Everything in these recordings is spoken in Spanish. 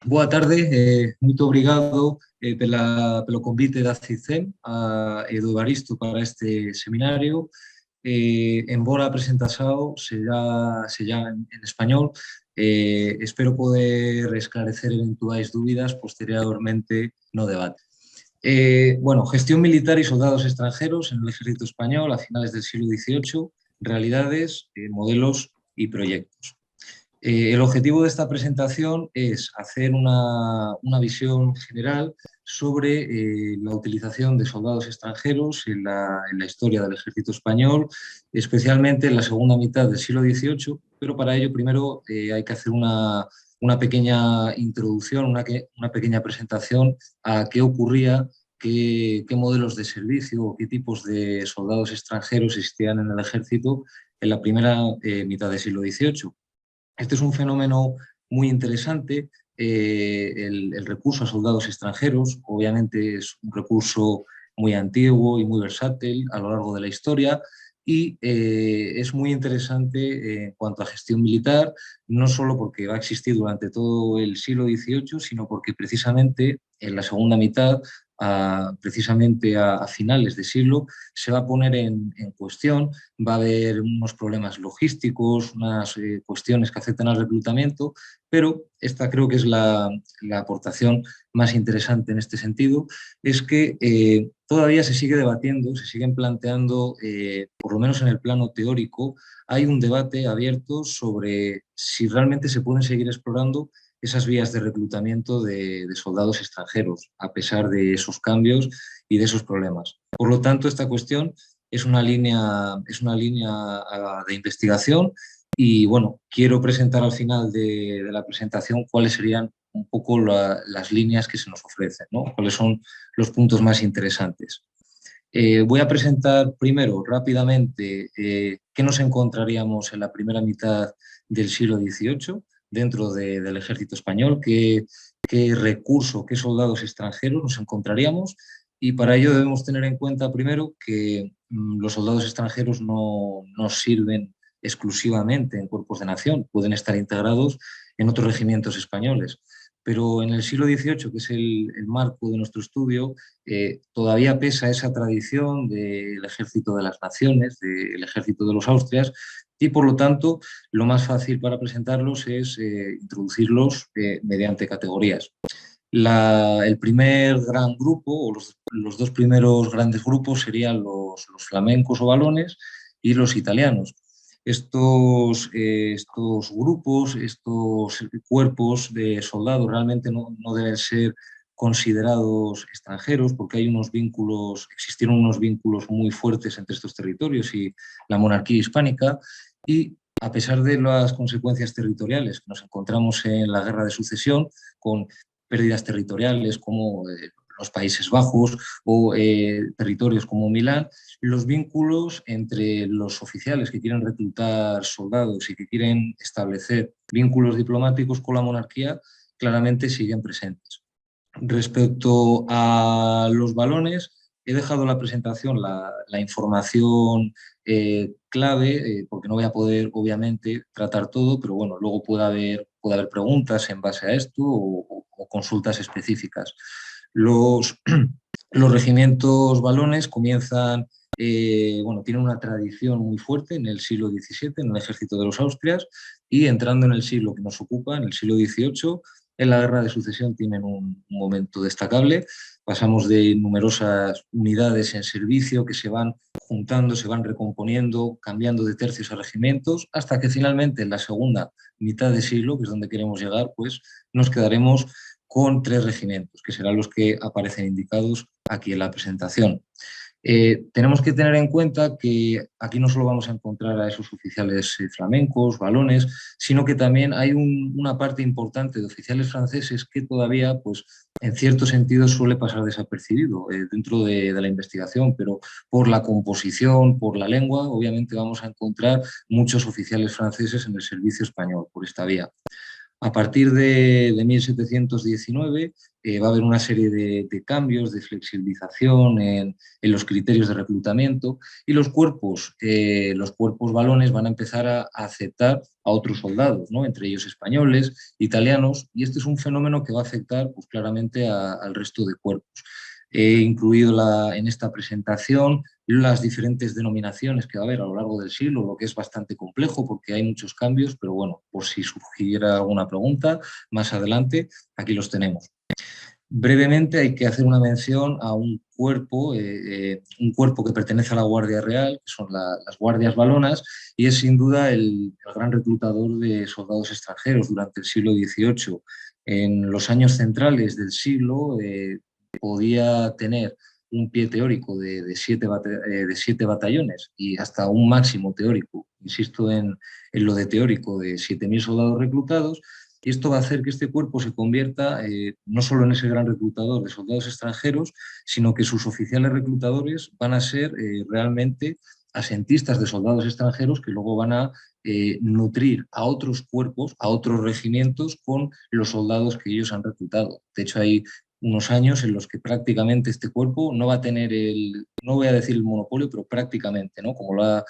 Boa tarde, muito obrigado pelo convite da CICEM e do Evaristo para este seminario. Embora a presentación sea en español, espero poder esclarecer eventuais dúbidas posteriormente no debate. Bueno, gestión militar y soldados extranjeros en el ejército español a finales del siglo XVIII, realidades, modelos y proyectos. El objetivo de esta presentación es hacer una visión general sobre la utilización de soldados extranjeros en la historia del ejército español, especialmente en la segunda mitad del siglo XVIII, pero para ello primero hay que hacer una pequeña introducción, una pequeña presentación a qué ocurría, qué modelos de servicio o qué tipos de soldados extranjeros existían en el ejército en la primera mitad del siglo XVIII. Este es un fenómeno muy interesante. El recurso a soldados extranjeros, obviamente, es un recurso muy antiguo y muy versátil a lo largo de la historia y es muy interesante en cuanto a gestión militar, no solo porque va a existir durante todo el siglo XVIII, sino porque precisamente en la segunda mitad, precisamente a finales de siglo, se va a poner en cuestión. Va a haber unos problemas logísticos, unas cuestiones que afectan al reclutamiento, pero esta creo que es la aportación más interesante en este sentido, es que todavía se sigue debatiendo, se siguen planteando, por lo menos en el plano teórico, hay un debate abierto sobre si realmente se pueden seguir explorando esas vías de reclutamiento de soldados extranjeros, a pesar de esos cambios y de esos problemas. Por lo tanto, esta cuestión es una línea de investigación y bueno, quiero presentar al final de la presentación cuáles serían un poco las líneas que se nos ofrecen, ¿no? Cuáles son los puntos más interesantes. Voy a presentar primero rápidamente qué nos encontraríamos en la primera mitad del siglo XVIII dentro del ejército español, qué recurso, qué soldados extranjeros nos encontraríamos, y para ello debemos tener en cuenta primero que los soldados extranjeros no sirven exclusivamente en cuerpos de nación, pueden estar integrados en otros regimientos españoles. Pero en el siglo XVIII, que es el marco de nuestro estudio, todavía pesa esa tradición del ejército de las naciones, del ejército de los Austrias, y por lo tanto lo más fácil para presentarlos es introducirlos mediante categorías. El primer gran grupo, o los dos primeros grandes grupos, serían los flamencos o valones y los italianos. Estos grupos, estos cuerpos de soldados realmente no deben ser considerados extranjeros porque existieron unos vínculos muy fuertes entre estos territorios y la monarquía hispánica, y a pesar de las consecuencias territoriales que nos encontramos en la Guerra de Sucesión, con pérdidas territoriales como los Países Bajos o territorios como Milán, los vínculos entre los oficiales que quieren reclutar soldados y que quieren establecer vínculos diplomáticos con la monarquía claramente siguen presentes. Respecto a los balones, he dejado la presentación, la información clave, porque no voy a poder, obviamente, tratar todo, pero bueno, luego puede haber preguntas en base a esto o consultas específicas. Los, los regimientos balones comienzan, tienen una tradición muy fuerte en el siglo XVII, en el ejército de los Austrias, y entrando en el siglo que nos ocupa, en el siglo XVIII, en la Guerra de Sucesión tienen un momento destacable. Pasamos de numerosas unidades en servicio que se van juntando, se van recomponiendo, cambiando de tercios a regimientos, hasta que finalmente en la segunda mitad de siglo, que es donde queremos llegar, pues nos quedaremos con 3 regimientos, que serán los que aparecen indicados aquí en la presentación. Tenemos que tener en cuenta que aquí no solo vamos a encontrar a esos oficiales flamencos, balones, sino que también hay una parte importante de oficiales franceses que todavía, pues, en cierto sentido suele pasar desapercibido dentro de la investigación, pero por la composición, por la lengua, obviamente vamos a encontrar muchos oficiales franceses en el servicio español por esta vía. A partir de 1719 va a haber una serie de cambios, de flexibilización en los criterios de reclutamiento y los cuerpos balones van a empezar a aceptar a otros soldados, ¿no? Entre ellos españoles, italianos, y este es un fenómeno que va a afectar pues, claramente al resto de cuerpos. He incluido en esta presentación las diferentes denominaciones que va a haber a lo largo del siglo, lo que es bastante complejo porque hay muchos cambios, pero bueno, por si surgiera alguna pregunta más adelante, aquí los tenemos. Brevemente hay que hacer una mención a un cuerpo que pertenece a la Guardia Real, que son las guardias valonas, y es sin duda el gran reclutador de soldados extranjeros durante el siglo XVIII. En los años centrales del siglo podía tener un pie teórico de 7 batallones y hasta un máximo teórico, insisto en lo de teórico, de 7.000 soldados reclutados. Y esto va a hacer que este cuerpo se convierta no solo en ese gran reclutador de soldados extranjeros, sino que sus oficiales reclutadores van a ser realmente asentistas de soldados extranjeros que luego van a nutrir a otros cuerpos, a otros regimientos con los soldados que ellos han reclutado. De hecho, hay unos años en los que prácticamente este cuerpo no va a tener no voy a decir el monopolio, pero prácticamente, ¿no? Como lo ha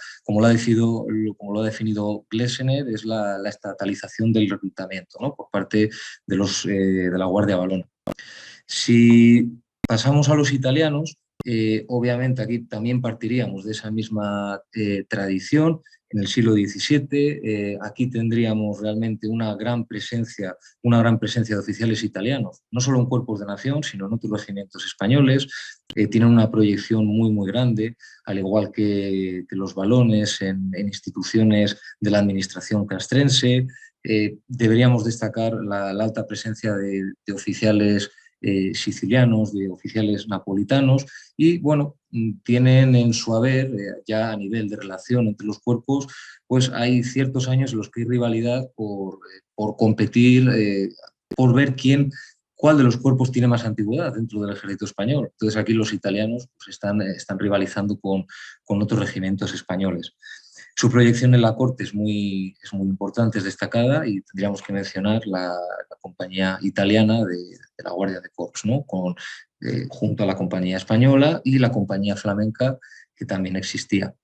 definido Glessener, es la estatalización del reclutamiento, ¿no? Por parte de la Guardia Valona. Si pasamos a los italianos, obviamente aquí también partiríamos de esa misma tradición. En el siglo XVII, aquí tendríamos realmente una gran presencia de oficiales italianos, no solo en cuerpos de nación, sino en otros regimientos españoles. Tienen una proyección muy, muy grande, al igual que los valones en instituciones de la administración castrense. Deberíamos destacar la alta presencia de oficiales sicilianos, de oficiales napolitanos, y bueno, tienen en su haber, ya a nivel de relación entre los cuerpos, pues hay ciertos años en los que hay rivalidad por competir, por ver cuál de los cuerpos tiene más antigüedad dentro del ejército español. Entonces aquí los italianos pues, están rivalizando con otros regimientos españoles. Su proyección en la corte es muy importante, es destacada, y tendríamos que mencionar la compañía italiana de la Guardia de Corps, ¿no? Junto a la compañía española y la compañía flamenca que también existía.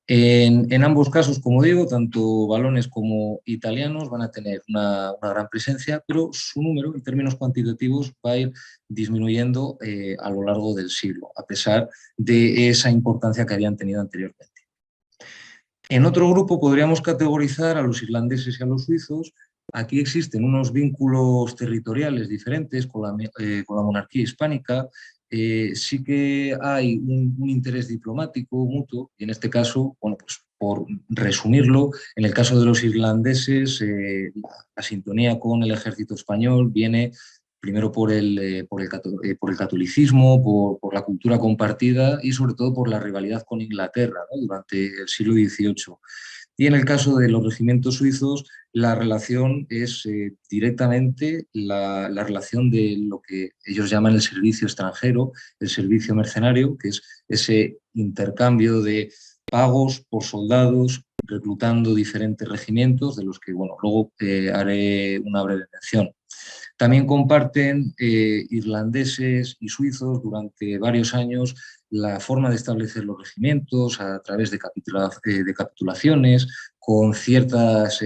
En ambos casos, como digo, tanto valones como italianos van a tener una gran presencia, pero su número en términos cuantitativos va a ir disminuyendo a lo largo del siglo, a pesar de esa importancia que habían tenido anteriormente. En otro grupo podríamos categorizar a los irlandeses y a los suizos. Aquí existen unos vínculos territoriales diferentes con la monarquía hispánica. Sí que hay un interés diplomático mutuo, y en este caso, bueno, pues por resumirlo, en el caso de los irlandeses, la sintonía con el ejército español viene primero por el catolicismo, por la cultura compartida y sobre todo por la rivalidad con Inglaterra, ¿no? Durante el siglo XVIII. Y en el caso de los regimientos suizos, la relación es directamente la relación de lo que ellos llaman el servicio extranjero, el servicio mercenario, que es ese intercambio de pagos por soldados, reclutando diferentes regimientos, de los que bueno, luego haré una breve mención. También comparten irlandeses y suizos durante varios años la forma de establecer los regimientos a través de capitulaciones, con ciertos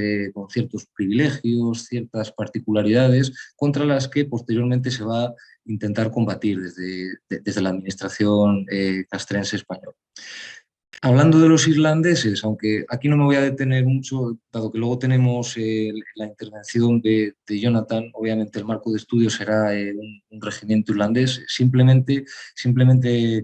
privilegios, ciertas particularidades, contra las que posteriormente se va a intentar combatir desde la administración castrense española. Hablando de los irlandeses, aunque aquí no me voy a detener mucho, dado que luego tenemos la intervención de Jonathan, obviamente el marco de estudio será un regimiento irlandés. Simplemente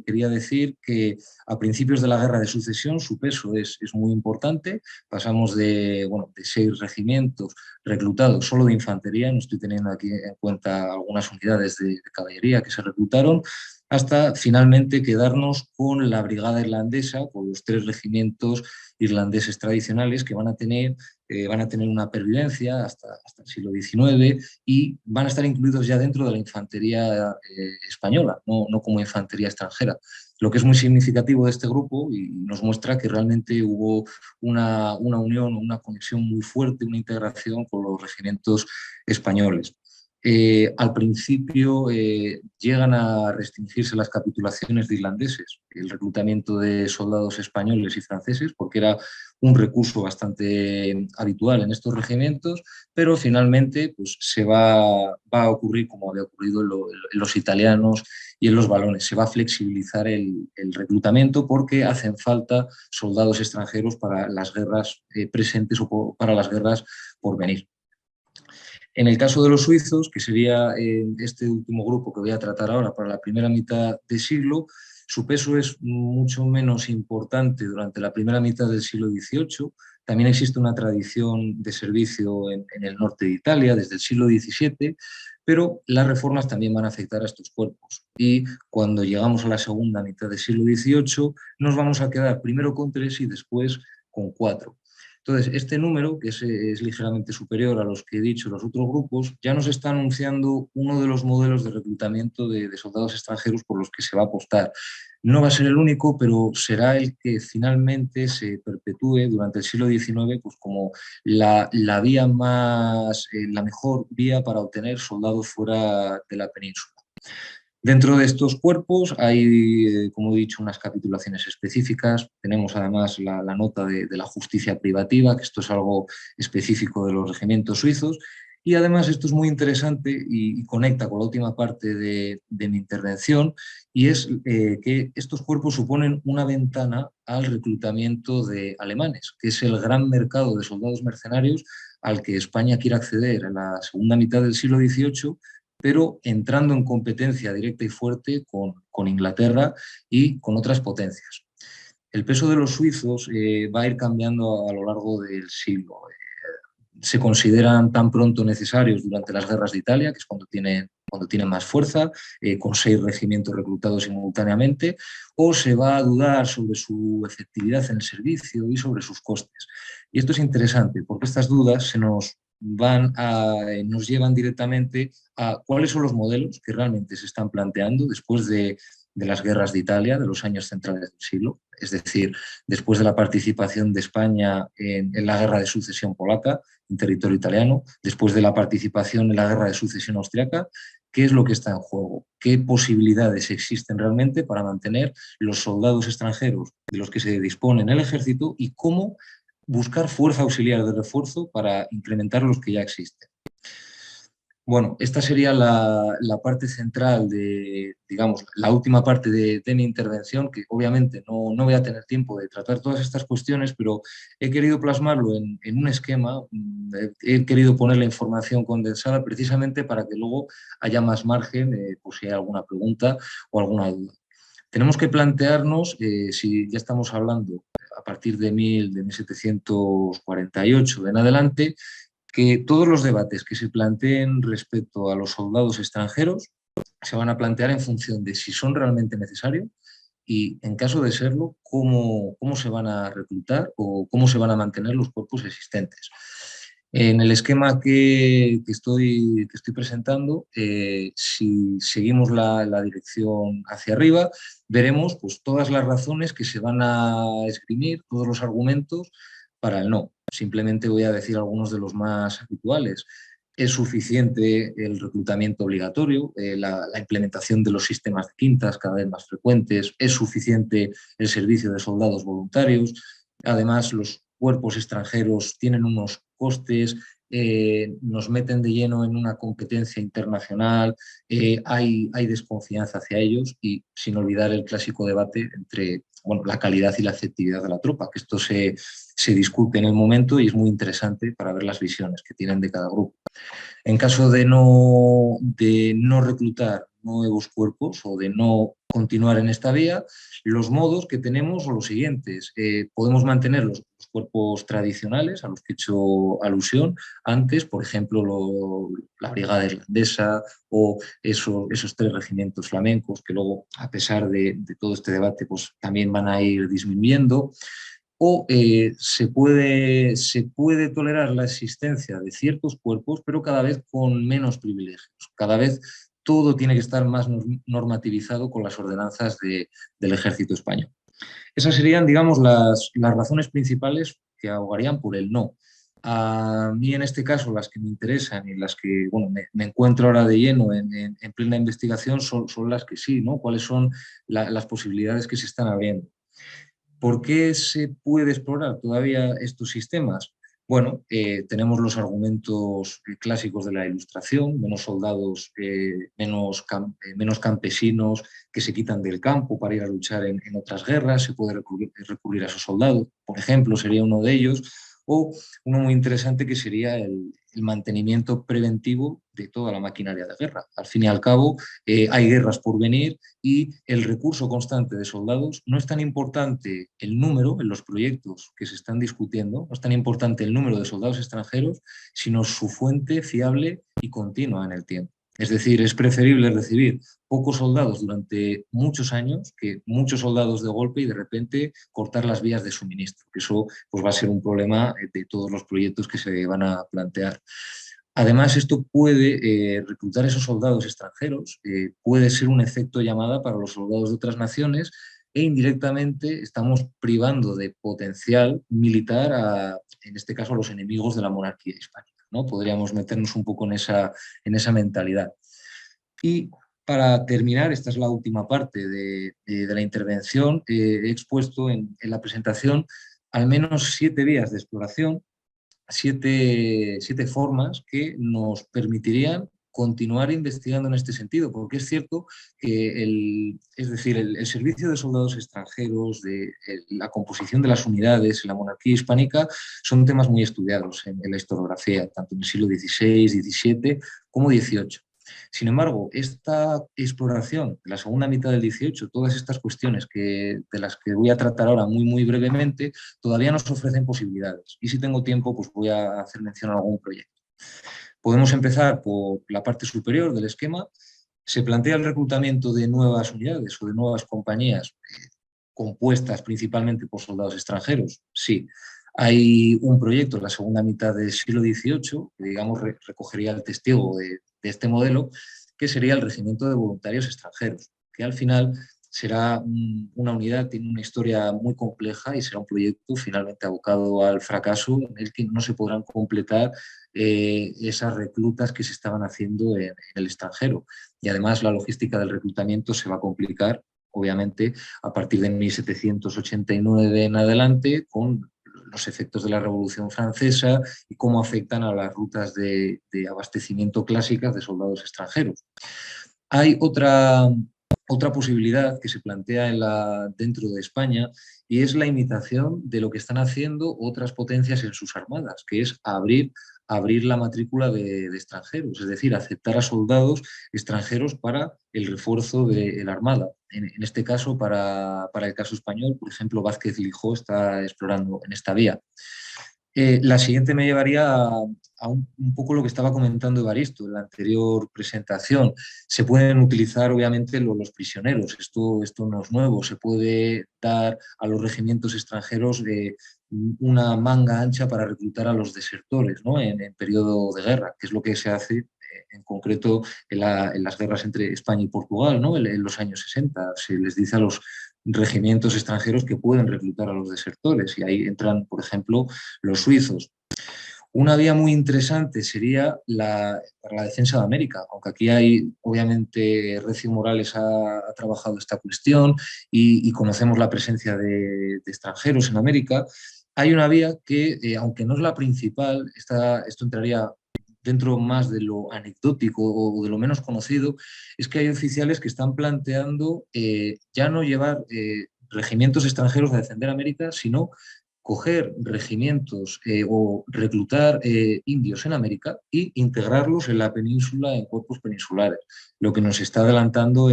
quería decir que a principios de la Guerra de Sucesión su peso es muy importante. Pasamos de 6 regimientos reclutados solo de infantería, no estoy teniendo aquí en cuenta algunas unidades de caballería que se reclutaron, hasta finalmente quedarnos con la brigada irlandesa, con los 3 regimientos irlandeses tradicionales que van a tener una pervivencia hasta el siglo XIX y van a estar incluidos ya dentro de la infantería española, no como infantería extranjera. Lo que es muy significativo de este grupo y nos muestra que realmente hubo una unión, una conexión muy fuerte, una integración con los regimientos españoles. Al principio llegan a restringirse las capitulaciones de irlandeses, el reclutamiento de soldados españoles y franceses, porque era un recurso bastante habitual en estos regimientos, pero finalmente pues, va a ocurrir como había ocurrido en los italianos y en los valones. Se va a flexibilizar el reclutamiento porque hacen falta soldados extranjeros para las guerras presentes o para las guerras por venir. En el caso de los suizos, que sería este último grupo que voy a tratar ahora para la primera mitad de siglo, su peso es mucho menos importante durante la primera mitad del siglo XVIII. También existe una tradición de servicio en el norte de Italia desde el siglo XVII, pero las reformas también van a afectar a estos cuerpos. Y cuando llegamos a la segunda mitad del siglo XVIII, nos vamos a quedar primero con 3 y después con 4. Entonces, este número, que es ligeramente superior a los que he dicho los otros grupos, ya nos está anunciando uno de los modelos de reclutamiento de soldados extranjeros por los que se va a apostar. No va a ser el único, pero será el que finalmente se perpetúe durante el siglo XIX pues como la vía más, la mejor vía para obtener soldados fuera de la península. Dentro de estos cuerpos hay, como he dicho, unas capitulaciones específicas. Tenemos además la nota de la justicia privativa, que esto es algo específico de los regimientos suizos. Y además esto es muy interesante y conecta con la última parte de mi intervención, y es que estos cuerpos suponen una ventana al reclutamiento de alemanes, que es el gran mercado de soldados mercenarios al que España quiere acceder en la segunda mitad del siglo XVIII, pero entrando en competencia directa y fuerte con Inglaterra y con otras potencias. El peso de los suizos va a ir cambiando a lo largo del siglo. Se consideran tan pronto necesarios durante las guerras de Italia, que es cuando tienen más fuerza, con 6 regimientos reclutados simultáneamente, o se va a dudar sobre su efectividad en el servicio y sobre sus costes. Y esto es interesante porque estas dudas nos llevan directamente a cuáles son los modelos que realmente se están planteando después de las guerras de Italia, de los años centrales del siglo, es decir, después de la participación de España en la guerra de sucesión polaca en territorio italiano, después de la participación en la guerra de sucesión austriaca. ¿Qué es lo que está en juego? ¿Qué posibilidades existen realmente para mantener los soldados extranjeros de los que se dispone en el ejército y cómo buscar fuerza auxiliar de refuerzo para incrementar los que ya existen? Bueno, esta sería la parte central digamos, la última parte de mi intervención, que obviamente no voy a tener tiempo de tratar todas estas cuestiones, pero he querido plasmarlo en un esquema, he querido poner la información condensada precisamente para que luego haya más margen, por si hay alguna pregunta o alguna duda. Tenemos que plantearnos, si ya estamos hablando a partir de 1748 en adelante, que todos los debates que se planteen respecto a los soldados extranjeros se van a plantear en función de si son realmente necesarios y, en caso de serlo, cómo se van a reclutar o cómo se van a mantener los cuerpos existentes. En el esquema que estoy presentando, si seguimos la dirección hacia arriba, veremos pues, todas las razones que se van a esgrimir, todos los argumentos para el no. Simplemente voy a decir algunos de los más habituales. Es suficiente el reclutamiento obligatorio, la implementación de los sistemas de quintas cada vez más frecuentes, es suficiente el servicio de soldados voluntarios. Además, los cuerpos extranjeros tienen unos costes, nos meten de lleno en una competencia internacional, hay desconfianza hacia ellos y sin olvidar el clásico debate entre la calidad y la efectividad de la tropa, que esto se discute en el momento y es muy interesante para ver las visiones que tienen de cada grupo. En caso de no reclutar nuevos cuerpos o de no continuar en esta vía. Los modos que tenemos son los siguientes. Podemos mantener los cuerpos tradicionales a los que he hecho alusión antes, por ejemplo, la brigada irlandesa o esos 3 regimientos flamencos que luego, a pesar de todo este debate, pues también van a ir disminuyendo. O se puede tolerar la existencia de ciertos cuerpos, pero cada vez con menos privilegios. Cada vez todo tiene que estar más normativizado con las ordenanzas del ejército español. Esas serían, digamos, las razones principales que abogarían por el no. A mí, en este caso, las que me interesan y las que bueno, me encuentro ahora de lleno en plena investigación son las que sí, ¿no? ¿Cuáles son las posibilidades que se están abriendo? ¿Por qué se puede explorar todavía estos sistemas? Bueno, tenemos los argumentos clásicos de la Ilustración, menos soldados, menos campesinos que se quitan del campo para ir a luchar en otras guerras, se puede recurrir a esos soldados, por ejemplo, sería uno de ellos, o uno muy interesante que sería el mantenimiento preventivo de toda la maquinaria de guerra. Al fin y al cabo, hay guerras por venir y el recurso constante de soldados no es tan importante el número en los proyectos que se están discutiendo, no es tan importante el número de soldados extranjeros, sino su fuente fiable y continua en el tiempo. Es decir, es preferible recibir pocos soldados durante muchos años que muchos soldados de golpe y de repente cortar las vías de suministro, que eso pues, va a ser un problema de todos los proyectos que se van a plantear. Además, esto puede reclutar esos soldados extranjeros, puede ser un efecto llamada para los soldados de otras naciones e indirectamente estamos privando de potencial militar en este caso, a los enemigos de la monarquía hispánica, ¿no? Podríamos meternos un poco en esa mentalidad. Y para terminar, esta es la última parte de la intervención, he expuesto en la presentación al menos 7 vías de exploración, 7 formas que nos permitirían continuar investigando en este sentido, porque es cierto que el servicio de soldados extranjeros, la composición de las unidades en la monarquía hispánica son temas muy estudiados en la historiografía, tanto en el siglo XVI, XVII como XVIII. Sin embargo, esta exploración de la segunda mitad del XVIII, todas estas cuestiones de las que voy a tratar ahora muy brevemente, todavía nos ofrecen posibilidades. Y si tengo tiempo, pues voy a hacer mención a algún proyecto. Podemos empezar por la parte superior del esquema. Se plantea el reclutamiento de nuevas unidades o de nuevas compañías compuestas principalmente por soldados extranjeros. Sí. Hay un proyecto en la segunda mitad del siglo XVIII que, digamos, recogería el testigo de este modelo, que sería el Regimiento de Voluntarios Extranjeros, que al final será una unidad, tiene una historia muy compleja y será un proyecto finalmente abocado al fracaso en el que no se podrán completar esas reclutas que se estaban haciendo en el extranjero. Y además la logística del reclutamiento se va a complicar, obviamente, a partir de 1789 en adelante, con los efectos de la Revolución Francesa y cómo afectan a las rutas de abastecimiento clásicas de soldados extranjeros. Hay otra posibilidad que se plantea dentro de España y es la imitación de lo que están haciendo otras potencias en sus armadas, que es abrir la matrícula de extranjeros, es decir, aceptar a soldados extranjeros para el refuerzo de la armada. En este caso, para el caso español, por ejemplo, Vázquez Lijó está explorando en esta vía. La siguiente me llevaría a un poco lo que estaba comentando Evaristo en la anterior presentación. Se pueden utilizar, obviamente, los prisioneros. Esto no es nuevo. Se puede dar a los regimientos extranjeros una manga ancha para reclutar a los desertores, ¿no? en periodo de guerra, que es lo que se hace en concreto en las guerras entre España y Portugal, ¿no? en los años 60. Se les dice a los regimientos extranjeros que pueden reclutar a los desertores y ahí entran, por ejemplo, los suizos. Una vía muy interesante sería para la defensa de América, aunque aquí hay, obviamente, Recio Morales ha trabajado esta cuestión y conocemos la presencia de extranjeros en América. Hay una vía que, aunque no es la principal, esto entraría dentro más de lo anecdótico o de lo menos conocido, es que hay oficiales que están planteando ya no llevar regimientos extranjeros a defender América, sino coger regimientos o reclutar indios en América e integrarlos en la península, en cuerpos peninsulares, lo que nos está adelantando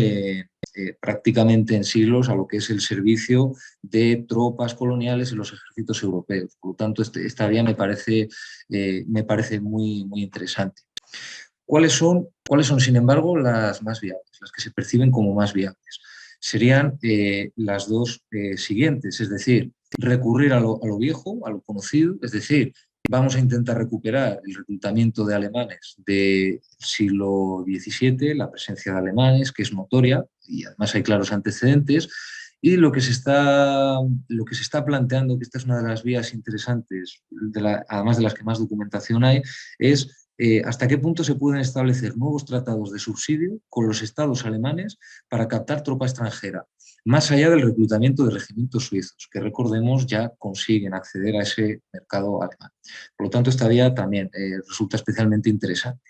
prácticamente en siglos a lo que es el servicio de tropas coloniales en los ejércitos europeos. Por lo tanto, esta vía me parece muy, muy interesante. ¿Cuáles son, sin embargo, las más viables, las que se perciben como más viables? Serían las dos siguientes, es decir, recurrir a lo viejo, a lo conocido, es decir, vamos a intentar recuperar el reclutamiento de alemanes del siglo XVII, la presencia de alemanes, que es notoria, y además hay claros antecedentes, y lo que se está planteando, que esta es una de las vías interesantes, además de las que más documentación hay, es hasta qué punto se pueden establecer nuevos tratados de subsidio con los estados alemanes para captar tropa extranjera, más allá del reclutamiento de regimientos suizos, que recordemos ya consiguen acceder a ese mercado alemán. Por lo tanto, esta vía también resulta especialmente interesante.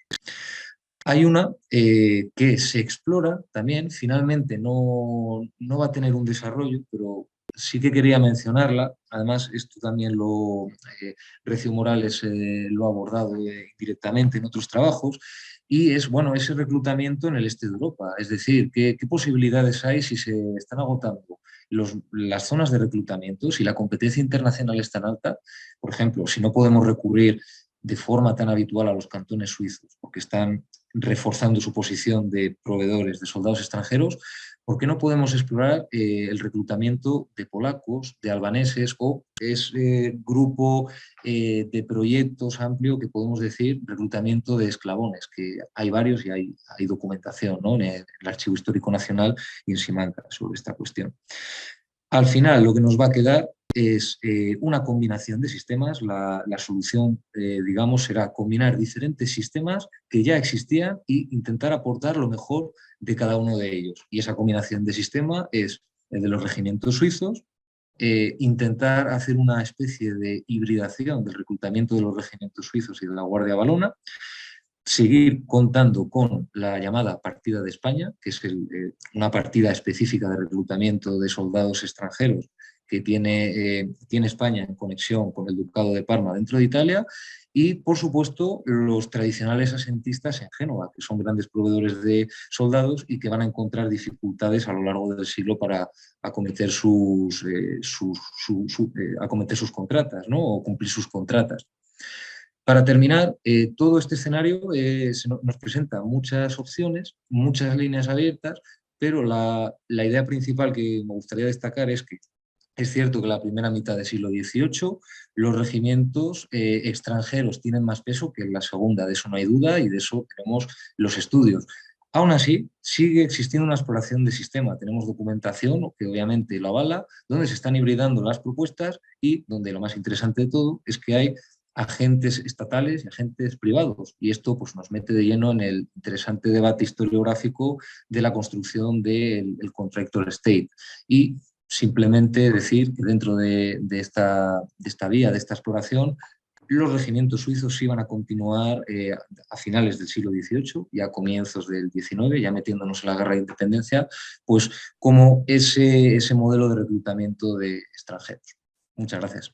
Hay una que se explora también, finalmente no va a tener un desarrollo, pero sí que quería mencionarla. Además, esto también Recio Morales lo ha abordado directamente en otros trabajos, y es bueno, ese reclutamiento en el este de Europa. Es decir, ¿qué posibilidades hay si se están agotando las zonas de reclutamiento, si la competencia internacional es tan alta? Por ejemplo, si no podemos recurrir de forma tan habitual a los cantones suizos, porque están reforzando su posición de proveedores de soldados extranjeros, ¿por qué no podemos explorar el reclutamiento de polacos, de albaneses o ese grupo de proyectos amplio que podemos decir reclutamiento de esclavones, que hay varios y hay documentación, ¿no?, en el Archivo Histórico Nacional y en Simancas sobre esta cuestión? Al final, lo que nos va a quedar es una combinación de sistemas. La solución, digamos, será combinar diferentes sistemas que ya existían e intentar aportar lo mejor de cada uno de ellos. Y esa combinación de sistema es el de los regimientos suizos, intentar hacer una especie de hibridación del reclutamiento de los regimientos suizos y de la Guardia Valona, seguir contando con la llamada partida de España, que es una partida específica de reclutamiento de soldados extranjeros que tiene España en conexión con el Ducado de Parma dentro de Italia, y por supuesto los tradicionales asentistas en Génova, que son grandes proveedores de soldados y que van a encontrar dificultades a lo largo del siglo para acometer acometer sus contratas, ¿no?, o cumplir sus contratas. Para terminar, todo este escenario nos presenta muchas opciones, muchas líneas abiertas, pero la idea principal que me gustaría destacar es que es cierto que en la primera mitad del siglo XVIII los regimientos extranjeros tienen más peso que en la segunda, de eso no hay duda y de eso tenemos los estudios. Aún así, sigue existiendo una exploración de sistema. Tenemos documentación que obviamente lo avala, donde se están hibridando las propuestas y donde lo más interesante de todo es que hay agentes estatales y agentes privados. Y esto pues, nos mete de lleno en el interesante debate historiográfico de la construcción del contractor state. Y simplemente decir que dentro de esta vía, de esta exploración, los regimientos suizos iban a continuar a finales del siglo XVIII y a comienzos del XIX, ya metiéndonos en la guerra de independencia, pues como ese modelo de reclutamiento de extranjeros. Muchas gracias.